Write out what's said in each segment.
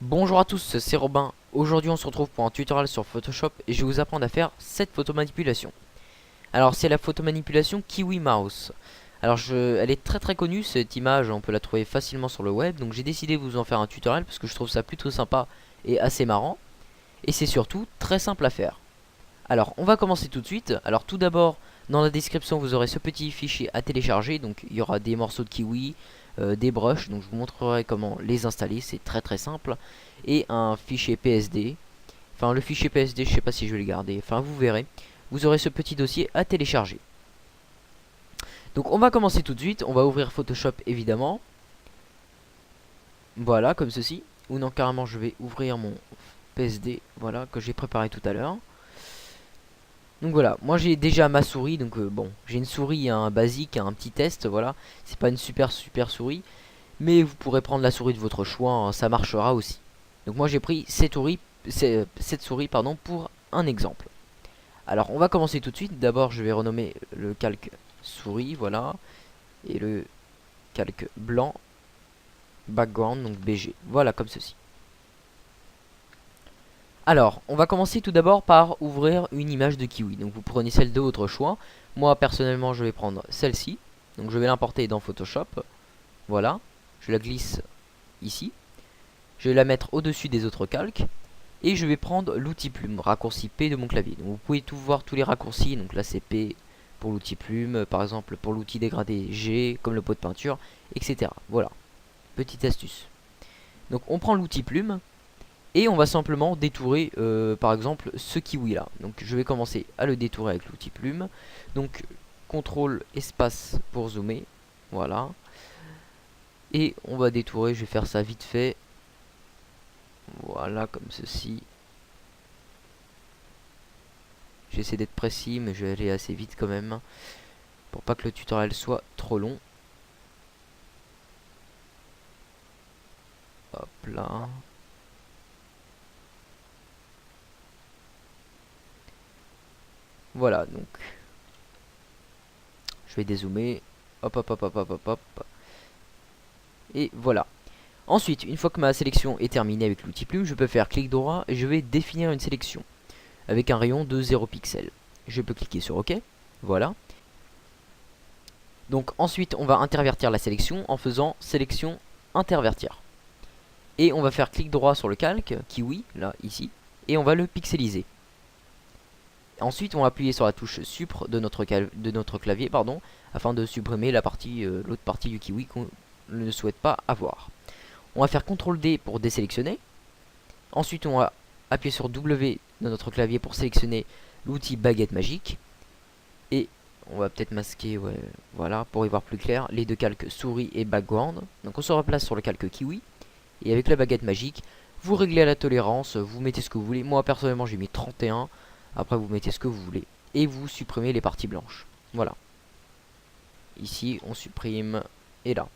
Bonjour à tous, c'est Robin. Aujourd'hui on se retrouve pour un tutoriel sur Photoshop et je vais vous apprendre à faire cette photomanipulation. Alors c'est la photomanipulation Kiwi Mouse. Elle est très connue cette image, on peut la trouver facilement sur le web. Donc j'ai décidé de vous en faire un tutoriel parce que je trouve ça plutôt sympa et assez marrant. Et c'est surtout très simple à faire. Alors on va commencer tout de suite. Alors tout d'abord dans la description vous aurez ce petit fichier à télécharger. Donc il y aura des morceaux de kiwi, des brushes. Donc je vous montrerai comment les installer, c'est très simple. Et un fichier PSD. Enfin le fichier PSD je sais pas si je vais le garder. Enfin vous verrez. Vous aurez ce petit dossier à télécharger. Donc on va commencer tout de suite. On va ouvrir Photoshop évidemment. Voilà comme ceci. Ou non carrément je vais ouvrir mon PSD. Voilà que j'ai préparé tout à l'heure. Donc voilà, moi j'ai déjà ma souris, donc bon, j'ai une souris un basique, un petit test, voilà. C'est pas une super souris, mais vous pourrez prendre la souris de votre choix, hein, ça marchera aussi. Donc moi j'ai pris cette souris pardon, pour un exemple. Alors on va commencer tout de suite, d'abord je vais renommer le calque souris, voilà, et le calque blanc, background, donc BG, voilà comme ceci. Alors, on va commencer tout d'abord par ouvrir une image de kiwi. Donc vous prenez celle de votre choix. Moi personnellement je vais prendre celle-ci. Donc je vais l'importer dans Photoshop. Voilà. Je la glisse ici. Je vais la mettre au-dessus des autres calques. Et je vais prendre l'outil plume, raccourci P de mon clavier. Donc vous pouvez tout voir tous les raccourcis. Donc là c'est P pour l'outil plume. Par exemple pour l'outil dégradé G, comme le pot de peinture, etc. Voilà. Petite astuce. Donc on prend l'outil plume. Et on va simplement détourer par exemple ce kiwi là. Donc je vais commencer à le détourer avec l'outil plume. Donc CTRL espace pour zoomer. Voilà. Et on va détourer, je vais faire ça vite fait. Voilà comme ceci. J'essaie d'être précis mais je vais aller assez vite quand même. Pour pas que le tutoriel soit trop long. Hop là. Voilà donc. Je vais dézoomer. Hop hop hop hop hop hop hop. Et voilà. Ensuite, une fois que ma sélection est terminée avec l'outil plume, je peux faire clic droit et je vais définir une sélection avec un rayon de 0 pixels. Je peux cliquer sur OK. Voilà. Donc ensuite, on va intervertir la sélection en faisant sélection intervertir. Et on va faire clic droit sur le calque, kiwi, là, ici, et on va le pixeliser. Ensuite, on va appuyer sur la touche Supr de notre clavier, pardon, afin de supprimer l'autre partie du kiwi qu'on ne souhaite pas avoir. On va faire CTRL D pour désélectionner. Ensuite, on va appuyer sur W de notre clavier pour sélectionner l'outil baguette magique. Et on va peut-être masquer, ouais, voilà, pour y voir plus clair, les deux calques souris et background. Donc on se replace sur le calque kiwi. Et avec la baguette magique, vous réglez la tolérance, vous mettez ce que vous voulez. Moi personnellement j'ai mis 31. Après vous mettez ce que vous voulez. Et vous supprimez les parties blanches. Voilà. Ici on supprime. Et là.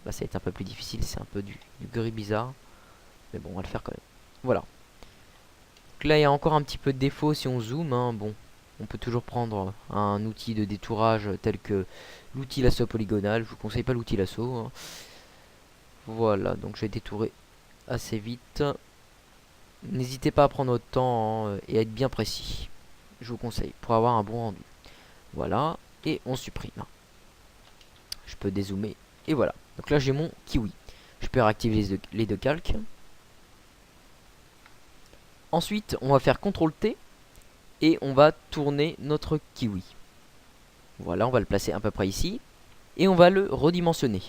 Là ça va être un peu plus difficile, c'est un peu du gris bizarre. Mais bon on va le faire quand même. Voilà. Donc là il y a encore un petit peu de défaut si on zoome, hein. Bon, on peut toujours prendre un outil de détourage tel que l'outil lasso polygonal. Je vous conseille pas l'outil lasso, hein. Voilà, donc je vais détourer assez vite. N'hésitez pas à prendre votre temps, hein, et à être bien précis. Je vous conseille pour avoir un bon rendu. Voilà, et on supprime. Je peux dézoomer et voilà. Donc là j'ai mon kiwi. Je peux réactiver les deux calques. Ensuite, on va faire CTRL T et on va tourner notre kiwi. Voilà, on va le placer à peu près ici et on va le redimensionner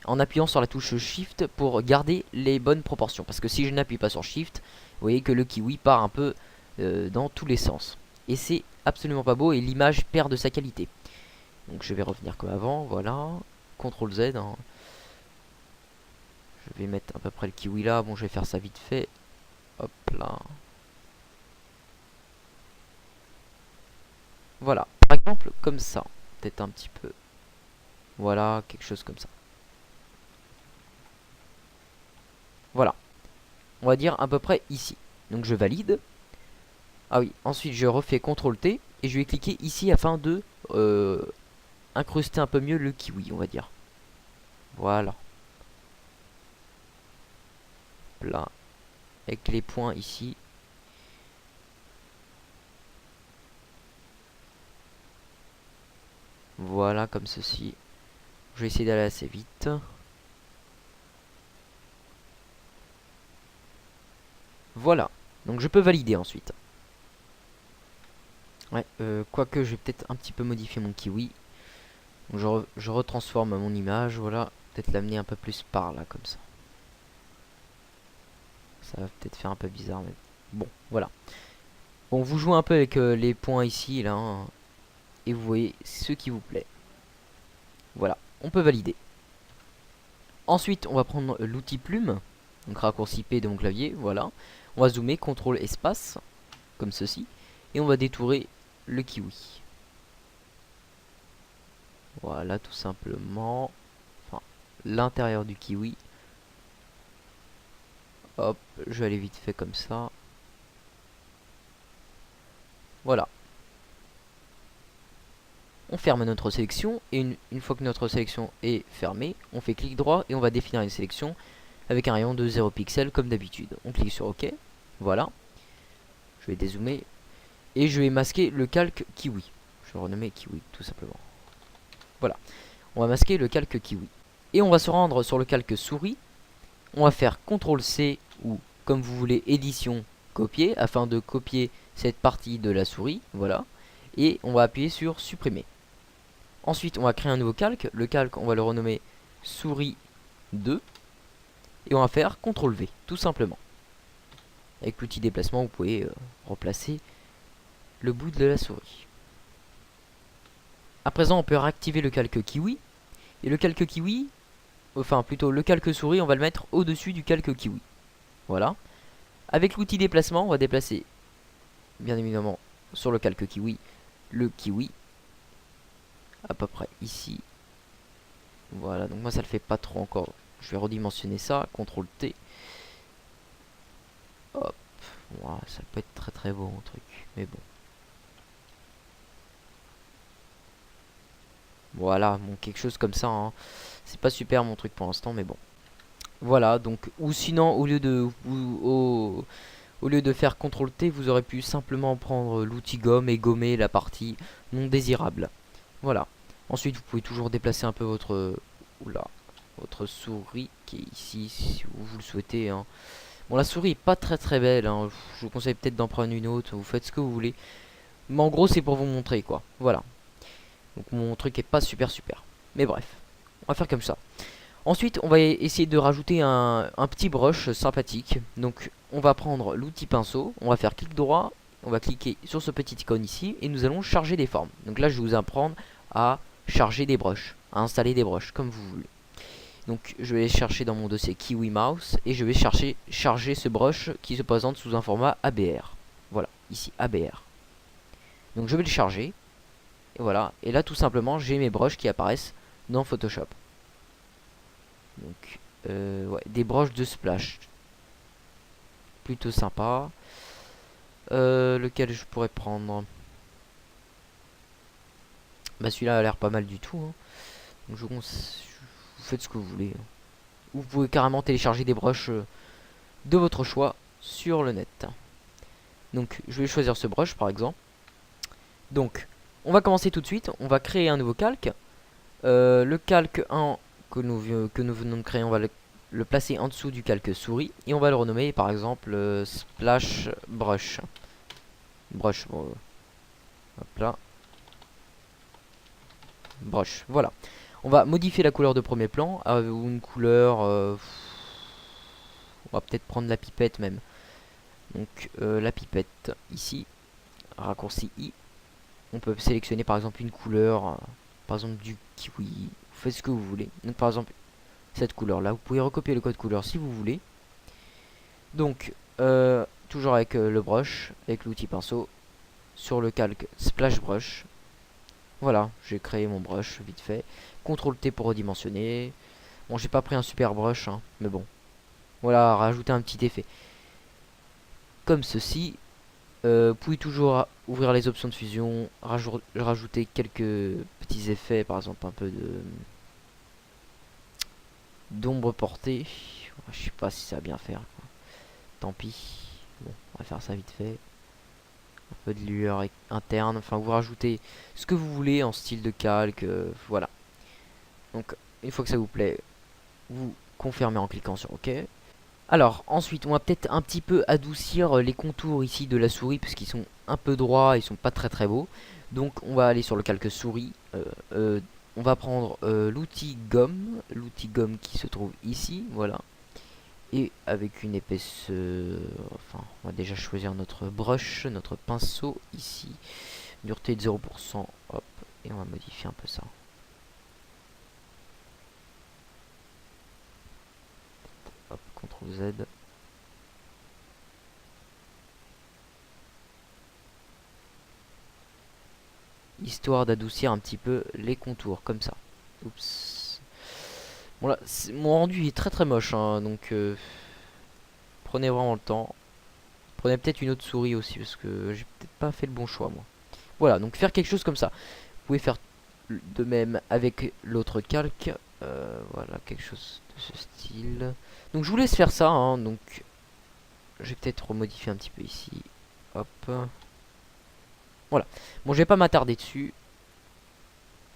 en appuyant sur la touche Shift pour garder les bonnes proportions. Parce que si je n'appuie pas sur Shift, vous voyez que le kiwi part un peu dans tous les sens. Et c'est absolument pas beau et l'image perd de sa qualité. Donc je vais revenir comme avant, voilà. CTRL Z, hein. Je vais mettre à peu près le kiwi là. Bon, je vais faire ça vite fait. Hop là. Voilà. Par exemple, comme ça. Peut-être un petit peu. Voilà, quelque chose comme ça. Voilà. On va dire à peu près ici. Donc je valide. Ah oui, ensuite je refais CTRL T et je vais cliquer ici afin de incruster un peu mieux le kiwi, on va dire. Voilà. là, avec les points ici. Voilà, comme ceci. Je vais essayer d'aller assez vite. Voilà, donc je peux valider ensuite. Ouais, quoique je vais peut-être un petit peu modifier mon kiwi. Donc je retransforme mon image, voilà. Peut-être l'amener un peu plus par là, comme ça. Ça va peut-être faire un peu bizarre, mais bon, voilà. Bon, vous jouez un peu avec les points ici, là, hein, et vous voyez ce qui vous plaît. Voilà, on peut valider. Ensuite, on va prendre l'outil plume, donc raccourci P de mon clavier, voilà. On va zoomer, CTRL espace, comme ceci, et on va détourer le kiwi. Voilà, tout simplement. Enfin, l'intérieur du kiwi. Hop, je vais aller vite fait comme ça. Voilà. On ferme notre sélection et une fois que notre sélection est fermée, on fait clic droit et on va définir une sélection avec un rayon de 0 pixels comme d'habitude. On clique sur OK. Voilà. Je vais dézoomer et je vais masquer le calque kiwi. Je vais renommer kiwi tout simplement. Voilà. On va masquer le calque kiwi. Et on va se rendre sur le calque souris. On va faire CTRL C ou comme vous voulez édition copier afin de copier cette partie de la souris. Voilà. Et on va appuyer sur supprimer. Ensuite, on va créer un nouveau calque. Le calque, on va le renommer souris 2. Et on va faire CTRL V, tout simplement. Avec l'outil déplacement, vous pouvez replacer le bout de la souris. À présent, on peut réactiver le calque kiwi. Et le calque kiwi, enfin plutôt le calque souris, on va le mettre au-dessus du calque kiwi. Voilà. Avec l'outil déplacement, on va déplacer, bien évidemment, sur le calque kiwi, le kiwi. À peu près ici. Voilà, donc moi ça le fait pas trop encore. Je vais redimensionner ça, CTRL T. Hop, wow, ça peut être très très beau mon truc, mais bon. Voilà, bon, quelque chose comme ça, hein. C'est pas super mon truc pour l'instant, mais bon. Voilà, donc, ou sinon, au lieu de faire CTRL T, vous aurez pu simplement prendre l'outil gomme et gommer la partie non désirable. Voilà. Ensuite, vous pouvez toujours déplacer un peu votre souris qui est ici si vous le souhaitez, hein. Bon, la souris est pas très très belle, hein. Je vous conseille peut-être d'en prendre une autre. Vous faites ce que vous voulez. Mais en gros, c'est pour vous montrer quoi. Voilà. Donc mon truc est pas super super. Mais bref, on va faire comme ça. Ensuite, on va essayer de rajouter un petit brush sympathique. Donc, on va prendre l'outil pinceau. On va faire clic droit. On va cliquer sur ce petit icône ici. Et nous allons charger des formes. Donc là, je vais vous apprendre à charger des brushes. À installer des brushes, comme vous voulez. Donc, je vais chercher dans mon dossier Kiwi Mouse. Et je vais charger ce brush qui se présente sous un format ABR. Voilà, ici, ABR. Donc, je vais le charger. Et voilà. Et là, tout simplement, j'ai mes brushes qui apparaissent dans Photoshop. Donc, ouais, des broches de splash. Plutôt sympa. Lequel je pourrais prendre? Bah celui-là a l'air pas mal du tout, hein. Donc vous faites ce que vous voulez, hein. Ou vous pouvez carrément télécharger des brushes de votre choix sur le net. Donc je vais choisir ce brush par exemple. Donc on va commencer tout de suite. On va créer un nouveau calque. Le calque 1 que nous venons de créer, on va le placer en dessous du calque souris et on va le renommer par exemple Splash Brush. Brush, bon, hop là. Brush, voilà. On va modifier la couleur de premier plan ou une couleur. On va peut-être prendre la pipette même. Donc la pipette ici, raccourci I. On peut sélectionner par exemple une couleur, par exemple du kiwi. Vous faites ce que vous voulez. Donc par exemple cette couleur là. Vous pouvez recopier le code couleur si vous voulez. Donc toujours avec le brush, avec l'outil pinceau, sur le calque Splash Brush. Voilà, j'ai créé mon brush vite fait. CTRL T pour redimensionner. Bon, j'ai pas pris un super brush, hein, mais bon. Voilà, rajouter un petit effet. Comme ceci. Vous pouvez toujours ouvrir les options de fusion, rajouter quelques petits effets, par exemple un peu de d'ombre portée. Je sais pas si ça va bien faire. tant pis. Bon, on va faire ça vite fait. Un peu de lueur interne. Enfin, vous rajoutez ce que vous voulez en style de calque. Voilà. Donc, une fois que ça vous plaît, vous confirmez en cliquant sur OK. Alors, ensuite, on va peut-être un petit peu adoucir les contours ici de la souris, parce qu'ils sont un peu droits, ils sont pas très très beaux. Donc, on va aller sur le calque souris. On va prendre l'outil gomme qui se trouve ici, voilà. Et avec une épaisse... enfin, on va déjà choisir notre brush, notre pinceau ici. Dureté de 0%, hop, et on va modifier un peu ça. Hop, CTRL Z. Histoire d'adoucir un petit peu les contours, comme ça. Oups. Bon là, mon rendu est très très moche, hein, donc prenez vraiment le temps. Prenez peut-être une autre souris aussi, parce que j'ai peut-être pas fait le bon choix, moi. Voilà, donc faire quelque chose comme ça. Vous pouvez faire de même avec l'autre calque. Voilà, quelque chose de ce style. Donc je vous laisse faire ça, hein, donc je vais peut-être remodifier un petit peu ici. Hop. Voilà. Bon, je vais pas m'attarder dessus.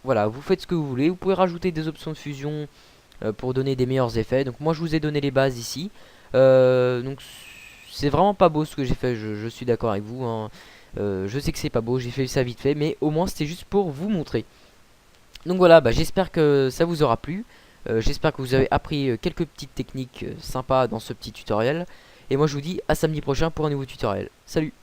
Voilà, vous faites ce que vous voulez. Vous pouvez rajouter des options de fusion pour donner des meilleurs effets. Donc moi, je vous ai donné les bases ici. Donc c'est vraiment pas beau ce que j'ai fait. Je suis d'accord avec vous, hein. Je sais que c'est pas beau. J'ai fait ça vite fait, mais au moins c'était juste pour vous montrer. Donc voilà, bah, j'espère que ça vous aura plu. J'espère que vous avez appris quelques petites techniques sympas dans ce petit tutoriel. Et moi, je vous dis à samedi prochain pour un nouveau tutoriel. Salut!